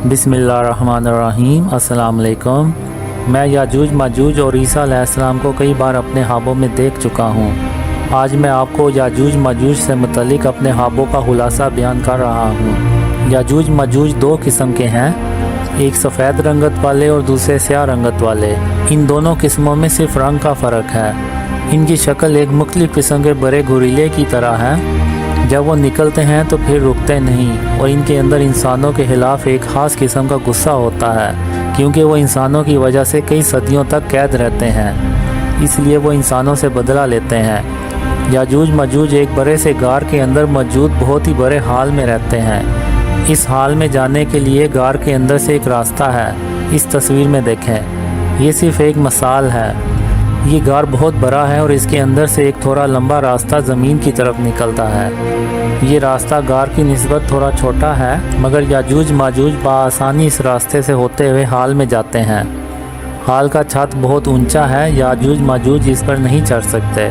बिस्मिल्लाहिर्रहमानिर्रहीम। अस्सलाम वालेकुम। मैं याजूज माजूज और ईसा अलैहिस्सलाम को कई बार अपने ख्वाबों में देख चुका हूँ। आज मैं आपको याजूज माजूज से मुतल्लिक अपने ख्वाबों का खुलासा बयान कर रहा हूँ। याजूज माजूज दो किस्म के हैं, एक सफ़ेद रंगत वाले और दूसरे स्याह रंगत वाले। इन दोनों किस्मों में सिर्फ रंग का फ़र्क है। इनकी शक्ल एक मुख्तलिफ किस्म के बड़े गुरीले की तरह है। जब वो निकलते हैं तो फिर रुकते नहीं और इनके अंदर इंसानों के खिलाफ़ एक ख़ास किस्म का गुस्सा होता है, क्योंकि वो इंसानों की वजह से कई सदियों तक कैद रहते हैं, इसलिए वो इंसानों से बदला लेते हैं। याजूज माजूज एक बड़े से गार के अंदर मौजूद बहुत ही बड़े हाल में रहते हैं। इस हाल में जाने के लिए गार के अंदर से एक रास्ता है। इस तस्वीर में देखें, ये सिर्फ एक मिसाल है। ये गार बहुत बड़ा है और इसके अंदर से एक थोड़ा लंबा रास्ता ज़मीन की तरफ निकलता है। ये रास्ता गार की निस्बत थोड़ा छोटा है, मगर याजूज माजूज बआसानी इस रास्ते से होते हुए हाल में जाते हैं। हाल का छत बहुत ऊंचा है, याजूज माजूज इस पर नहीं चढ़ सकते।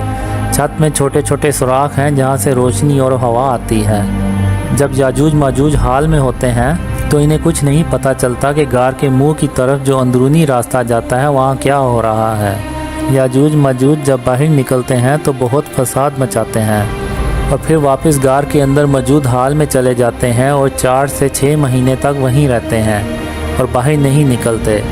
छत में छोटे छोटे सुराख हैं जहाँ से रोशनी और हवा आती है। जब याजूज माजूज हाल में होते हैं तो इन्हें कुछ नहीं पता चलता कि गार के मुंह की तरफ जो अंदरूनी रास्ता जाता है वहाँ क्या हो रहा है। याजूज माजूज जब बाहर निकलते हैं तो बहुत फसाद मचाते हैं और फिर वापस गार के अंदर मौजूद हाल में चले जाते हैं और 4 से 6 महीने तक वहीं रहते हैं और बाहर नहीं निकलते।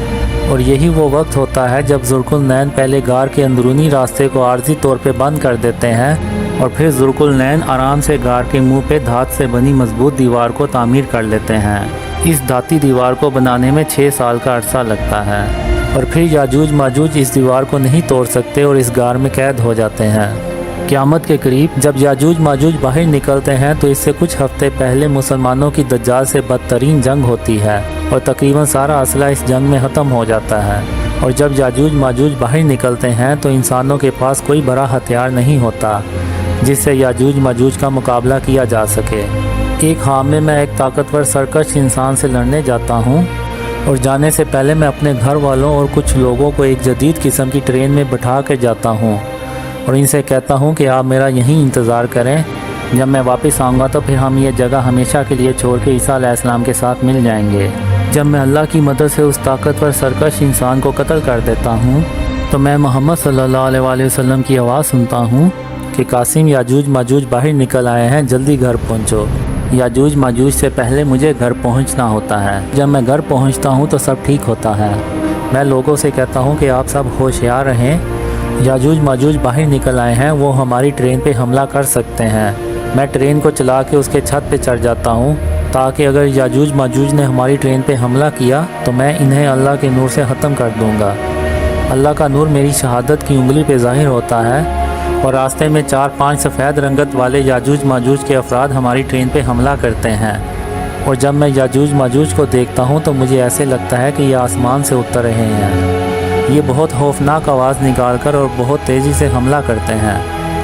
और यही वो वक्त होता है जब ज़ुल्कुरनैन पहले गार के अंदरूनी रास्ते को आर्जी तौर पे बंद कर देते हैं और फिर ज़ुल्कुरनैन आराम से गार के मुंह पे धात से बनी मजबूत दीवार को तामीर कर लेते हैं। इस धाती दीवार को बनाने में 6 साल का अरसा लगता है और फिर याजूज माजूज इस दीवार को नहीं तोड़ सकते और इस गार में कैद हो जाते हैं। क़यामत के करीब जब याजूज माजूज बाहर निकलते हैं तो इससे कुछ हफ्ते पहले मुसलमानों की दज्जाल से बदतरीन जंग होती है और तकरीबन सारा असला इस जंग में ख़त्म हो जाता है। और जब याजूज माजूज बाहर निकलते हैं तो इंसानों के पास कोई बड़ा हथियार नहीं होता जिससे याजूज माजूज का मुकाबला किया जा सके। एक ख्वाब में मैं एक ताकतवर सरकश इंसान से लड़ने जाता हूँ और जाने से पहले मैं अपने घर वालों और कुछ लोगों को एक जदीद किस्म की ट्रेन में बिठा कर जाता हूँ और इनसे कहता हूँ कि आप मेरा यहीं इंतज़ार करें। जब मैं वापस आऊँगा तो फिर हम ये जगह हमेशा के लिए छोड़ के ईसा अलैहिस्सलाम के साथ मिल जाएंगे। जब मैं अल्लाह की मदद से उस ताकतवर सरकश इंसान को कत्ल कर देता हूँ तो मैं मोहम्मद सल्लल्लाहु अलैहि वसल्लम की आवाज़ सुनता हूँ कि कासिम, याजूज माजूज बाहर निकल आए हैं, जल्दी घर पहुँचो। याजूज माजूज से पहले मुझे घर पहुंचना होता है। जब मैं घर पहुंचता हूं तो सब ठीक होता है। मैं लोगों से कहता हूं कि आप सब होशियार रहें, याजूज माजूज बाहर निकल आए हैं, वो हमारी ट्रेन पे हमला कर सकते हैं। मैं ट्रेन को चला के उसके छत पे चढ़ जाता हूं ताकि अगर याजूज माजूज ने हमारी ट्रेन पे हमला किया तो मैं इन्हें अल्लाह के नूर से ख़त्म कर दूँगा। अल्लाह का नूर मेरी शहादत की उंगली पे ज़ाहिर होता है और रास्ते में 4-5 सफ़ेद रंगत वाले याजूज माजूज के अफराद हमारी ट्रेन पे हमला करते हैं। और जब मैं याजूज माजूज को देखता हूँ तो मुझे ऐसे लगता है कि ये आसमान से उतर रहे हैं। ये बहुत खौफनाक आवाज़ निकाल कर और बहुत तेज़ी से हमला करते हैं,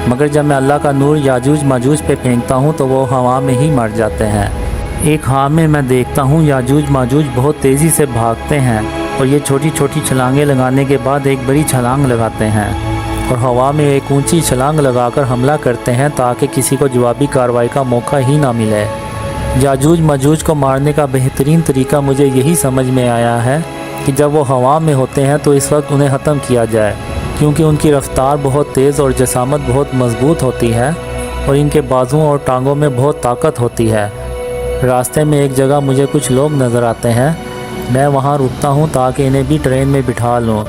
मगर जब मैं अल्लाह का नूर याजूज माजूज पे फेंकता हूँ तो वो हवा में ही मर जाते हैं। एक ख्वाब में मैं देखता हूँ याजूज माजूज बहुत तेज़ी से भागते हैं और ये छोटी छोटी छलांगें लगाने के बाद एक बड़ी छलांग लगाते हैं और हवा में एक ऊंची छलांग लगाकर हमला करते हैं ताकि किसी को जवाबी कार्रवाई का मौका ही ना मिले। याजूज माजूज को मारने का बेहतरीन तरीका मुझे यही समझ में आया है कि जब वो हवा में होते हैं तो इस वक्त उन्हें ख़त्म किया जाए, क्योंकि उनकी रफ़्तार बहुत तेज़ और जसामत बहुत मजबूत होती है और इनके बाजुओं और टांगों में बहुत ताकत होती है। रास्ते में एक जगह मुझे कुछ लोग नज़र आते हैं। मैं वहाँ रुकता हूँ ताकि इन्हें भी ट्रेन में बिठा लूँ।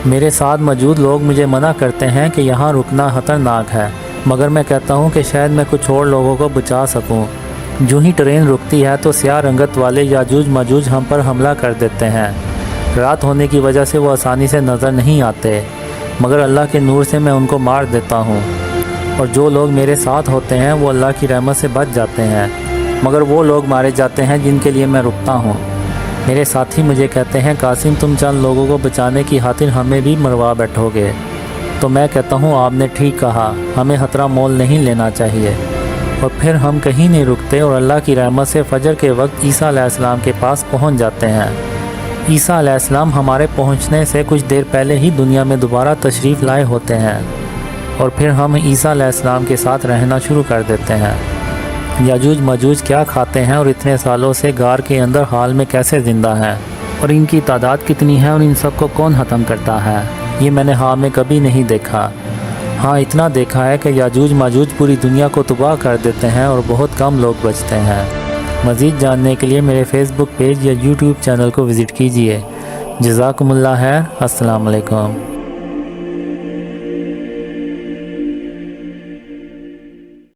मेरे साथ मौजूद लोग मुझे मना करते हैं कि यहाँ रुकना ख़तरनाक है, मगर मैं कहता हूँ कि शायद मैं कुछ और लोगों को बचा सकूँ। जो ही ट्रेन रुकती है तो स्याह रंगत वाले याजूज माजूज हम पर हमला कर देते हैं। रात होने की वजह से वो आसानी से नज़र नहीं आते, मगर अल्लाह के नूर से मैं उनको मार देता हूँ और जो लोग मेरे साथ होते हैं वो अल्लाह की रहमत से बच जाते हैं, मगर वो लोग मारे जाते हैं जिनके लिए मैं रुकता हूँ। मेरे साथी मुझे कहते हैं, कासिम, तुम चंद लोगों को बचाने की खातिर हमें भी मरवा बैठोगे। तो मैं कहता हूँ, आपने ठीक कहा, हमें खतरा मोल नहीं लेना चाहिए। और फिर हम कहीं नहीं रुकते और अल्लाह की रहमत से फजर के वक्त ईसा अलैहिस्सलाम के पास पहुँच जाते हैं। ईसा अलैहिस्सलाम हमारे पहुँचने से कुछ देर पहले ही दुनिया में दोबारा तशरीफ़ लाए होते हैं और फिर हम ईसा अलैहिस्सलाम के साथ रहना शुरू कर देते हैं। याजूज मजूज क्या खाते हैं और इतने सालों से गार के अंदर हाल में कैसे ज़िंदा हैं, और इनकी तादाद कितनी है और इन सब को कौन ख़त्म करता है, ये मैंने हाल में कभी नहीं देखा। हाँ, इतना देखा है कि याजूज माजूज पूरी दुनिया को तबाह कर देते हैं और बहुत कम लोग बचते हैं। मज़ीद जानने के लिए मेरे फेसबुक पेज या यूट्यूब चैनल को विज़िट कीजिए। जज़ाकुमुल्लाह खैर। अस्सलाम वालेकुम।